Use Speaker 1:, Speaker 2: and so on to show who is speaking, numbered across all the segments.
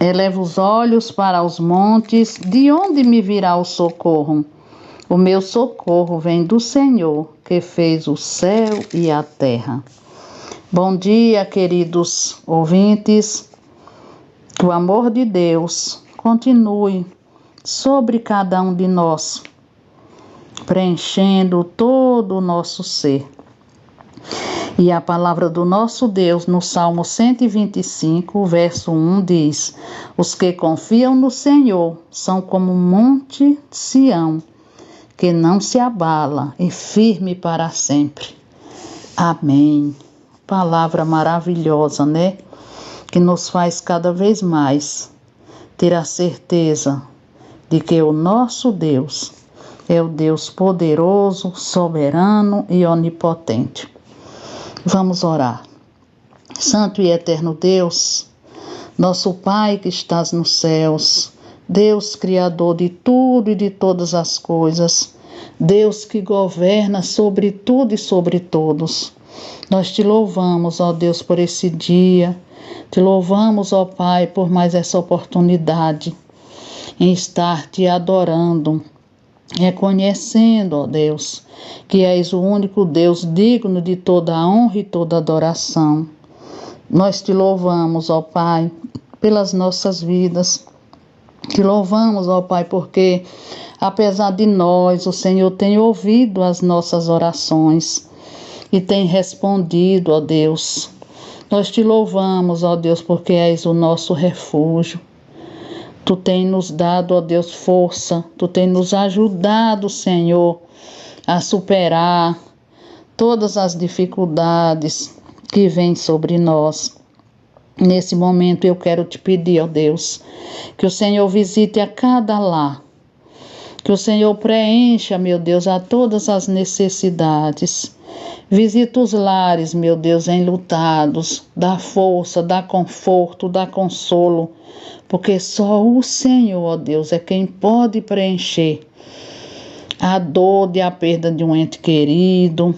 Speaker 1: Elevo os olhos para os montes, de onde me virá o socorro? O meu socorro vem do Senhor, que fez o céu e a terra. Bom dia, queridos ouvintes. Que o amor de Deus continue sobre cada um de nós, preenchendo todo o nosso ser. E a palavra do nosso Deus no Salmo 125, verso 1 diz: Os que confiam no Senhor são como um monte Sião, que não se abala e firme para sempre. Amém. Palavra maravilhosa, né? Que nos faz cada vez mais ter a certeza de que o nosso Deus é o Deus poderoso, soberano e onipotente. Vamos orar. Santo e eterno Deus, nosso Pai que estás nos céus, Deus Criador de tudo e de todas as coisas, Deus que governa sobre tudo e sobre todos. Nós te louvamos, ó Deus, por esse dia, te louvamos, ó Pai, por mais essa oportunidade em estar te adorando, reconhecendo, ó Deus, que és o único Deus digno de toda a honra e toda adoração. Nós te louvamos, ó Pai, pelas nossas vidas. Te louvamos, ó Pai, porque apesar de nós, o Senhor tem ouvido as nossas orações e tem respondido, ó Deus. Nós te louvamos, ó Deus, porque és o nosso refúgio. Tu tem nos dado, ó Deus, força. Tu tem nos ajudado, Senhor, a superar todas as dificuldades que vêm sobre nós. Nesse momento eu quero te pedir, ó Deus, que o Senhor visite a cada lar, que o Senhor preencha, meu Deus, a todas as necessidades. Visita os lares, meu Deus, enlutados, dá força, dá conforto, dá consolo, porque só o Senhor, ó Deus, é quem pode preencher a dor de a perda de um ente querido,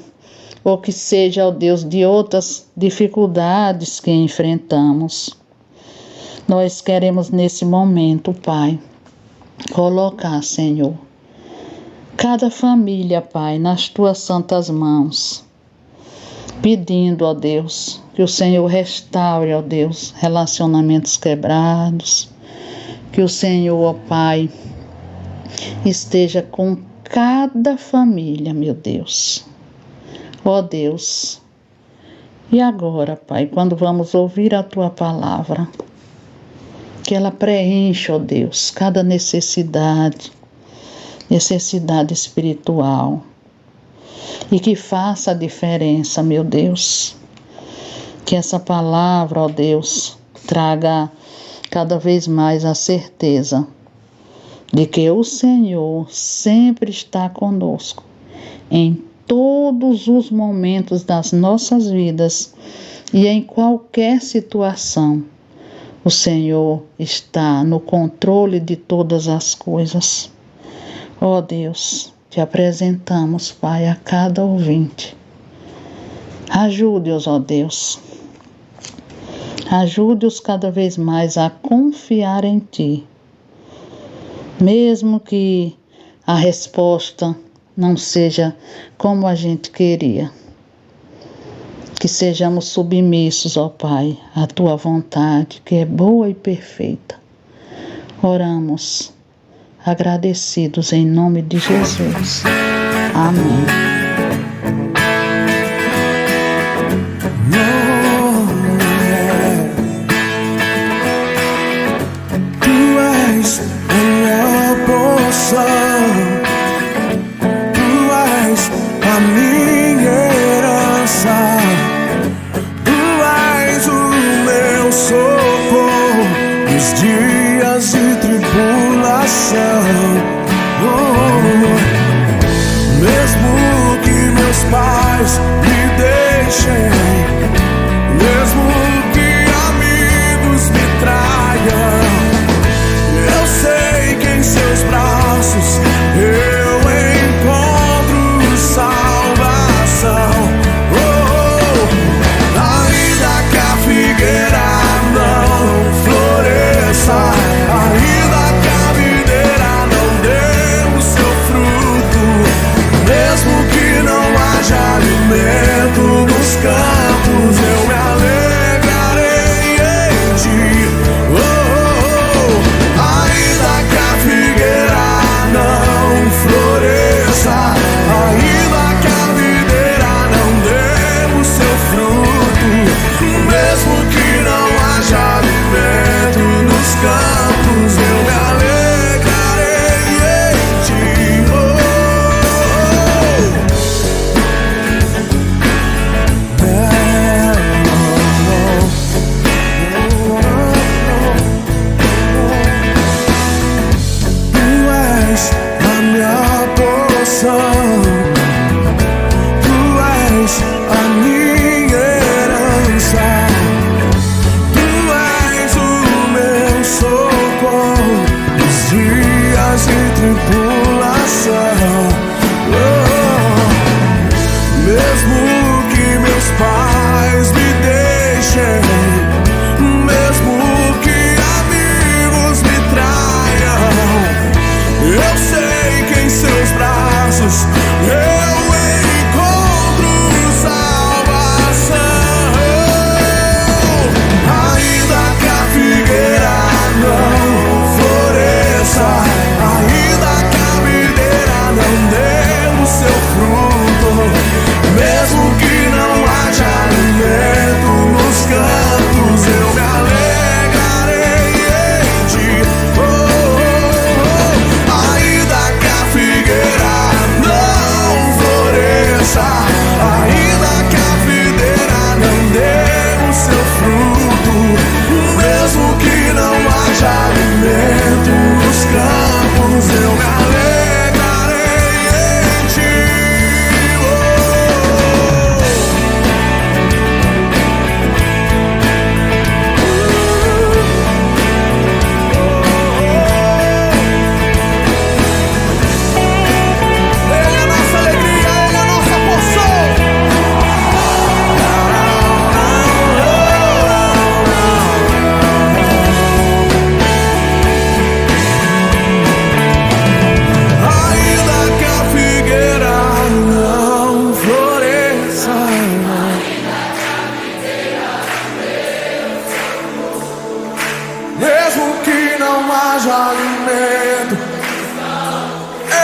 Speaker 1: ou que seja, ó Deus, de outras dificuldades que enfrentamos. Nós queremos nesse momento, Pai, colocar, Senhor, cada família, Pai, nas tuas santas mãos, pedindo, ó Deus, que o Senhor restaure, ó Deus, relacionamentos quebrados, que o Senhor, ó Pai, esteja com cada família, meu Deus. Ó Deus, e agora, Pai, quando vamos ouvir a Tua palavra, que ela preencha, ó Deus, cada necessidade espiritual, e que faça a diferença, meu Deus. Que essa palavra, ó Deus, traga cada vez mais a certeza de que o Senhor sempre está conosco em todos os momentos das nossas vidas e em qualquer situação. O Senhor está no controle de todas as coisas. Ó Deus, te apresentamos, Pai, a cada ouvinte. Ajude-os, ó Deus. Ajude-os cada vez mais a confiar em Ti. Mesmo que a resposta não seja como a gente queria. Que sejamos submissos, ó Pai, à Tua vontade, que é boa e perfeita. Oramos, agradecidos em nome de Jesus. Amém.
Speaker 2: Tu és a minha porção, Tu és a minha herança, Tu és o meu socorro nos dias de tribulação. Mesmo que meus pais me deixem, mesmo que amigos me traiam, eu sei que em seus braços eu encontro salvação. Ainda que a figueira não floresça, ainda que a videira não dê o seu fruto, mesmo que não haja alimento nos campos, eu me alegrarei em ti. Ainda que a figueira não floresça, ainda que a videira não dê o seu fruto, mesmo que não haja alimento nos campos, eu me alegrarei em ti. Tu és a minha porção, tu és a minha herança, tu és o meu socorro nos dias de tribulação. Mesmo que meus pais me deixem, mesmo que amigos me traiam, eu sei que em seus braços eu encontro salvação. Ainda que a figueira não floresça, ainda que a videira não dê o seu fruto, mesmo que não haja alimento nos campos, eu me alegrarei em ti. Ainda que a figueira não floresça, ainda que a videira não dê o seu fruto, mesmo que não haja alimento nos campos, eu me alegrarei em ti. Ele é a nossa alegria, Ele é a nossa porção. Ainda que a figueira não floresça, mesmo que não haja alimento,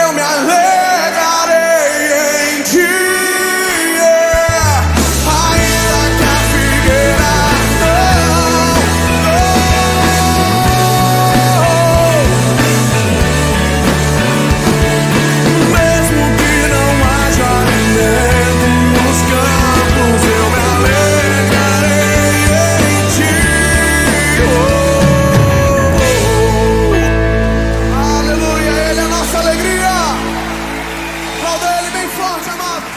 Speaker 2: eu me alegrarei em ti. Ainda que a figueira mesmo que não haja alimento nos campos, eu me alegrarei em ti. Aleluia, Ele é a nossa alegria. Aplauda Ele bem forte, amado.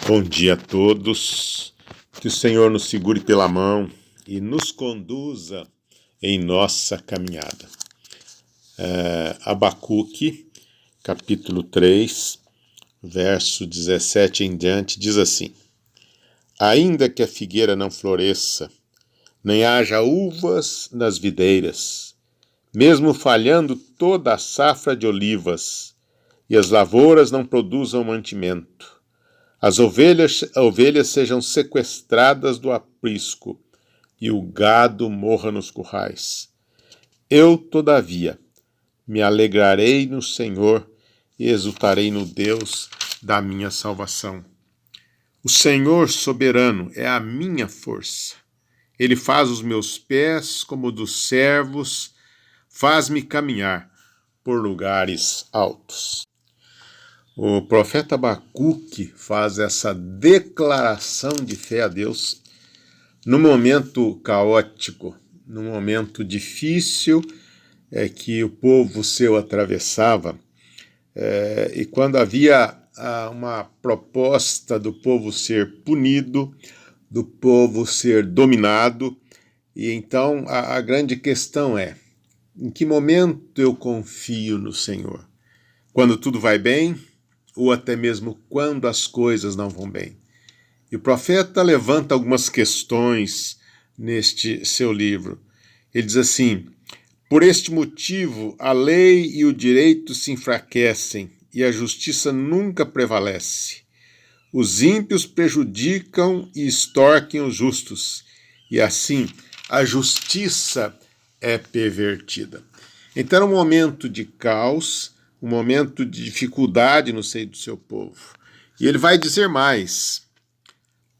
Speaker 3: Bom dia a todos, que o Senhor nos segure pela mão e nos conduza em nossa caminhada. Abacuque, capítulo 3, verso 17 em diante, diz assim: Ainda que a figueira não floresça, nem haja uvas nas videiras, mesmo falhando toda a safra de olivas, e as lavouras não produzam mantimento, as ovelhas sejam sequestradas do aprisco, e o gado morra nos currais. Eu, todavia, me alegrarei no Senhor e exultarei no Deus da minha salvação. O Senhor soberano é a minha força. Ele faz os meus pés como dos servos, faz-me caminhar por lugares altos. O profeta Abacuque faz essa declaração de fé a Deus num momento caótico, num momento difícil que o povo seu atravessava, e quando havia uma proposta do povo ser punido, do povo ser dominado, e então a grande questão é: em que momento eu confio no Senhor? Quando tudo vai bem, ou até mesmo quando as coisas não vão bem? E o profeta levanta algumas questões neste seu livro. Ele diz assim: por este motivo, a lei e o direito se enfraquecem e a justiça nunca prevalece. Os ímpios prejudicam e extorquem os justos, e assim a justiça é pervertida. Então, é um momento de caos, um momento de dificuldade no seio do seu povo. E ele vai dizer mais: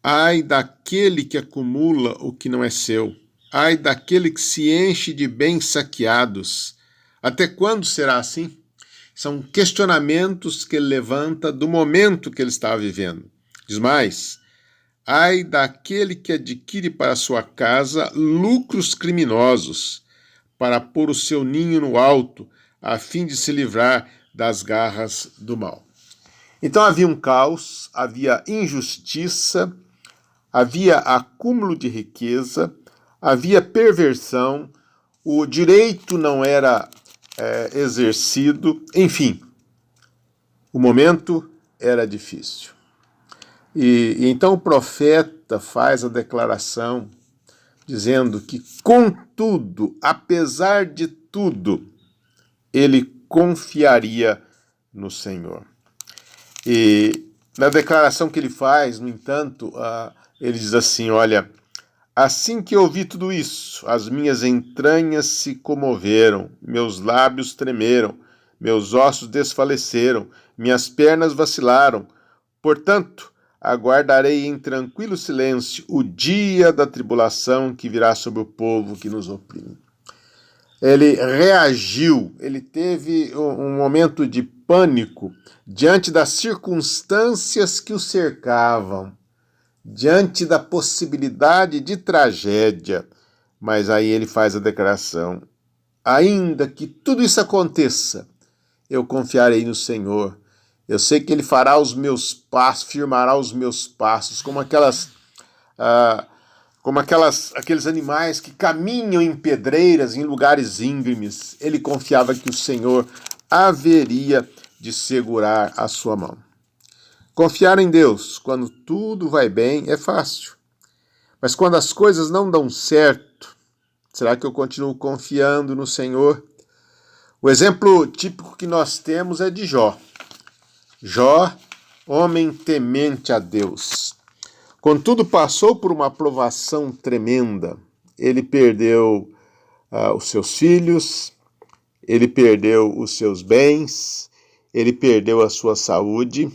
Speaker 3: ai daquele que acumula o que não é seu, ai daquele que se enche de bens saqueados. Até quando será assim? São questionamentos que ele levanta do momento que ele está vivendo. Diz mais: ai daquele que adquire para sua casa lucros criminosos, para pôr o seu ninho no alto, a fim de se livrar das garras do mal. Então havia um caos, havia injustiça, havia acúmulo de riqueza, havia perversão, o direito não era exercido, enfim, o momento era difícil. E então o profeta faz a declaração dizendo que, contudo, apesar de tudo, ele confiaria no Senhor. E na declaração que ele faz, no entanto, ele diz assim: olha, assim que ouvi tudo isso, as minhas entranhas se comoveram, meus lábios tremeram, meus ossos desfaleceram, minhas pernas vacilaram. Portanto, aguardarei em tranquilo silêncio o dia da tribulação que virá sobre o povo que nos oprime. Ele reagiu, ele teve um momento de pânico diante das circunstâncias que o cercavam, diante da possibilidade de tragédia. Mas aí ele faz a declaração: ainda que tudo isso aconteça, eu confiarei no Senhor. Eu sei que ele fará os meus passos, firmará os meus passos, como aqueles animais que caminham em pedreiras, em lugares íngremes. Ele confiava que o Senhor haveria de segurar a sua mão. Confiar em Deus quando tudo vai bem é fácil. Mas quando as coisas não dão certo, será que eu continuo confiando no Senhor? O exemplo típico que nós temos é de Jó. Jó, homem temente a Deus. Contudo, passou por uma provação tremenda. Ele perdeu os seus filhos, ele perdeu os seus bens, ele perdeu a sua saúde.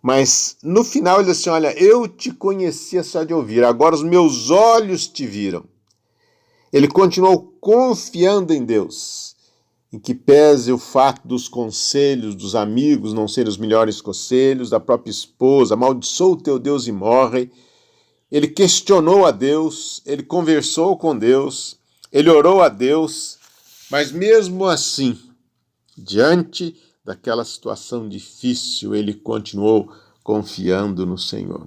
Speaker 3: Mas no final ele disse assim: olha, eu te conhecia só de ouvir, agora os meus olhos te viram. Ele continuou confiando em Deus, em que pese o fato dos conselhos dos amigos não serem os melhores conselhos, da própria esposa: amaldiçoa o teu Deus e morre. Ele questionou a Deus, ele conversou com Deus, ele orou a Deus, mas mesmo assim, diante daquela situação difícil, ele continuou confiando no Senhor.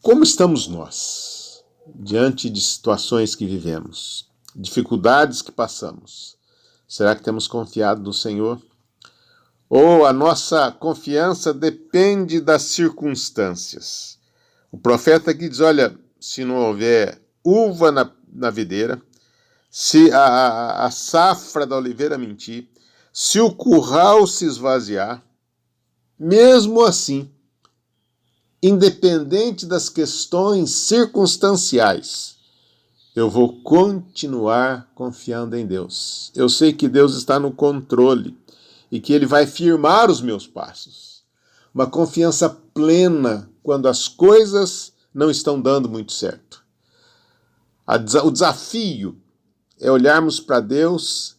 Speaker 3: Como estamos nós, diante de situações que vivemos, dificuldades que passamos? Será que temos confiado no Senhor? Ou a nossa confiança depende das circunstâncias? O profeta aqui diz: olha, se não houver uva na videira, se a safra da oliveira mentir, se o curral se esvaziar, mesmo assim, independente das questões circunstanciais, eu vou continuar confiando em Deus. Eu sei que Deus está no controle e que Ele vai firmar os meus passos. Uma confiança plena quando as coisas não estão dando muito certo. O desafio é olharmos para Deus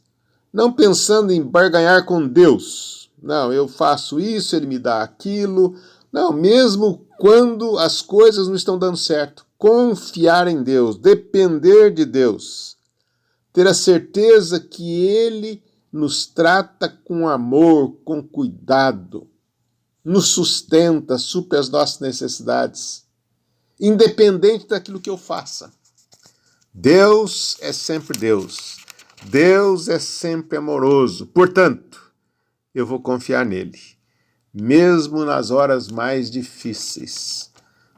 Speaker 3: não pensando em barganhar com Deus, Não, eu faço isso, ele me dá aquilo. Não, mesmo quando as coisas não estão dando certo, confiar em Deus, depender de Deus, ter a certeza que Ele nos trata com amor, com cuidado, nos sustenta, supre as nossas necessidades, independente daquilo que eu faça. Deus é sempre Deus. Deus é sempre amoroso. Portanto, eu vou confiar nele, mesmo nas horas mais difíceis,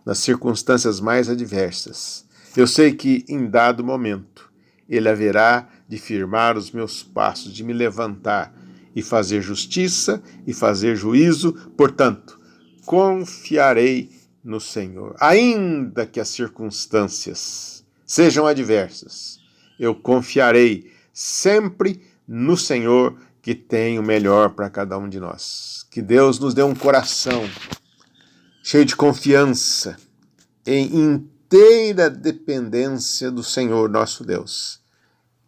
Speaker 3: nas circunstâncias mais adversas. Eu sei que, em dado momento, ele haverá de firmar os meus passos, de me levantar e fazer justiça e fazer juízo. Portanto, confiarei no Senhor. Ainda que as circunstâncias sejam adversas, eu confiarei sempre no Senhor, que tem o melhor para cada um de nós. Que Deus nos dê um coração cheio de confiança, em inteira dependência do Senhor nosso Deus.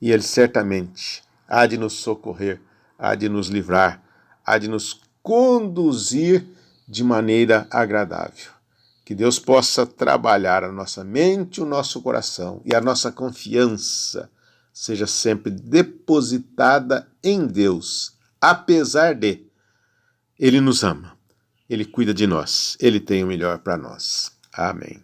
Speaker 3: E Ele certamente há de nos socorrer, há de nos livrar, há de nos conduzir de maneira agradável. Que Deus possa trabalhar a nossa mente, o nosso coração, e a nossa confiança seja sempre depositada em Deus, apesar de Ele nos ama, Ele cuida de nós, Ele tem o melhor para nós. Amém.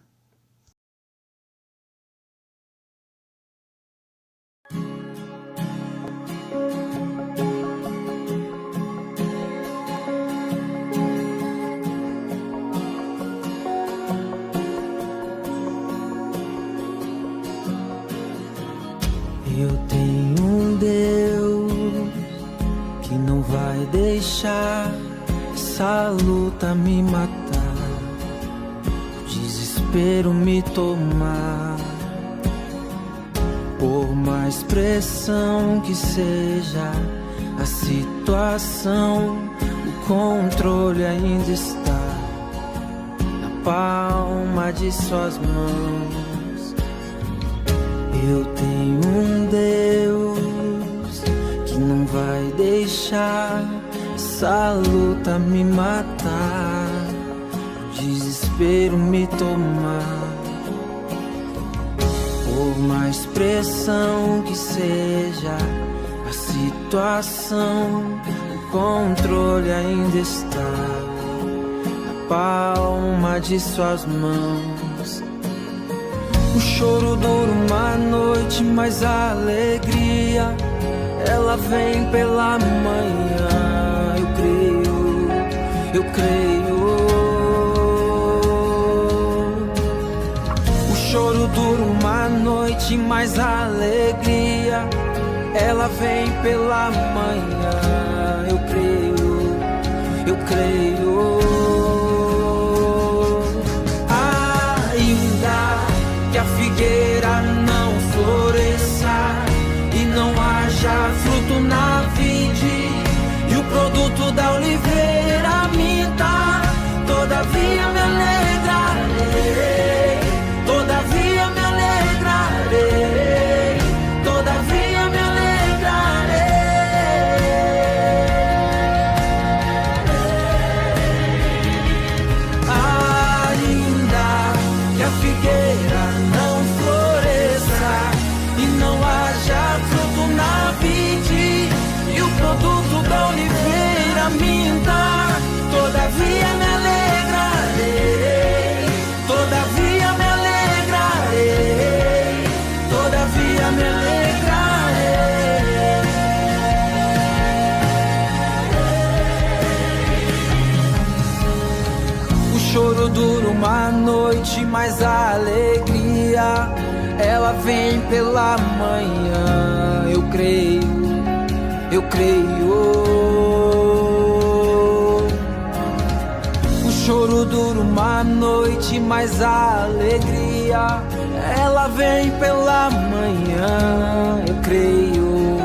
Speaker 4: Eu tenho um Deus que não vai deixar essa luta me matar, o desespero me tomar. Por mais pressão que seja a situação, o controle ainda está na palma de suas mãos. Eu tenho um Deus que não vai deixar essa luta me matar, o desespero me tomar. Por mais pressão que seja a situação, o controle ainda está na palma de suas mãos. O choro dura uma noite, mas a alegria ela vem pela manhã. Eu creio. O choro dura uma noite, mas a alegria ela vem pela manhã. Eu creio. Que a figueira não floresça e não haja fruto na vide, e o produto da oliveira minta, todavia me alegrarei, todavia me alegrarei, todavia me alegrarei. Ainda que a figueira e o produto da oliveira minta, todavia me alegrarei, todavia me alegrarei, todavia me alegrarei. O choro dura uma noite, mas a alegria ela vem pela manhã. Eu creio. O choro dura uma noite, mas a alegria ela vem pela manhã. Eu creio.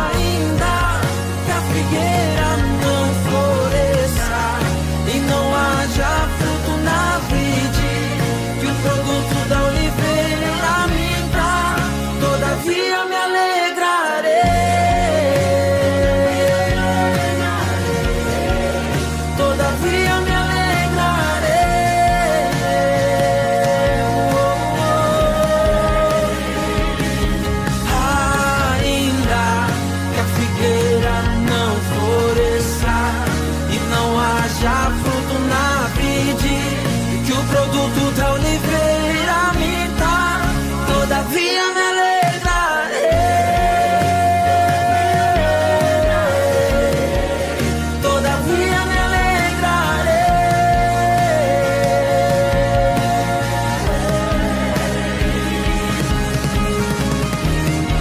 Speaker 4: Ainda que a figueira não floresça e não haja fruto na vide, que o produto da oliveira minta, todavia me alegra. todavia me alegrarei. Ainda que a figueira não floresça e não haja fruto na vide, que o produto da oliveira me dá, todavia me alegrarei. Todavia me alegrarei.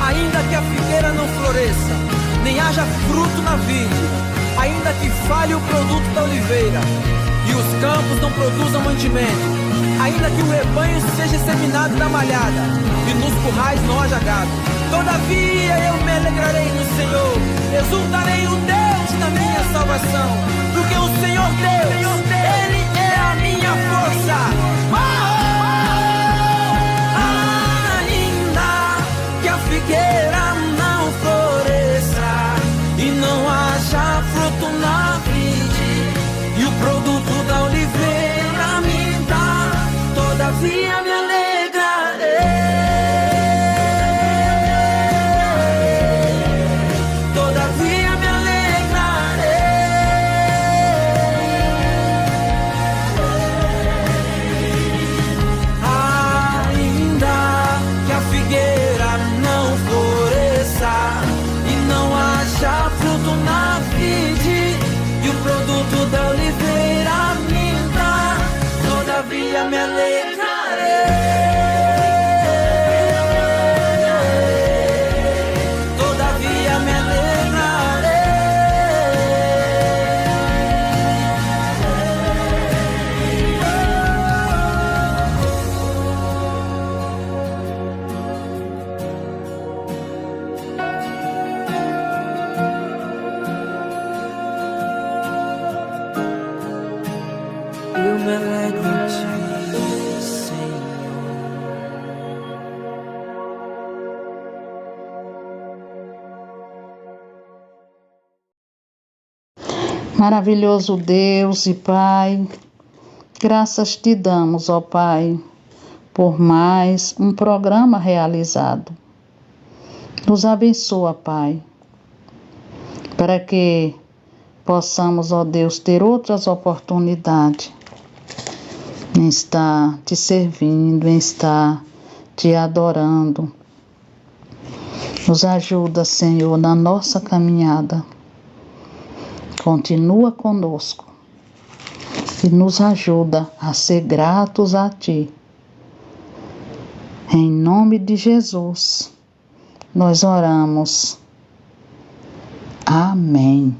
Speaker 4: Ainda que a figueira não floresça, nem haja fruto na vide, ainda que falhe o produto da oliveira e os campos não produzam mantimento, ainda que o rebanho seja seminado da malhada e nos currais não haja gado, todavia eu me alegrarei no Senhor, exultarei o Deus da minha salvação, porque o Senhor Deus, Ele é a minha força. Ainda que a figueira não floresça e não haja fruto na vide, e o produto da oliveira me dá, todavia me alegrarei. Todavia me alegrarei. Ainda que a figueira não floresça e não haja fruto na vide, e o produto da oliveira me dá, todavia me alegrarei. Todavia me alegrarei. Eu me alegro em ti, Senhor.
Speaker 1: Maravilhoso Deus e Pai, graças te damos, ó Pai, por mais um programa realizado. Nos abençoa, Pai, para que possamos, ó Deus, ter outras oportunidades em estar te servindo, em estar te adorando. Nos ajuda, Senhor, na nossa caminhada. Continua conosco e nos ajuda a ser gratos a Ti. Em nome de Jesus, nós oramos. Amém.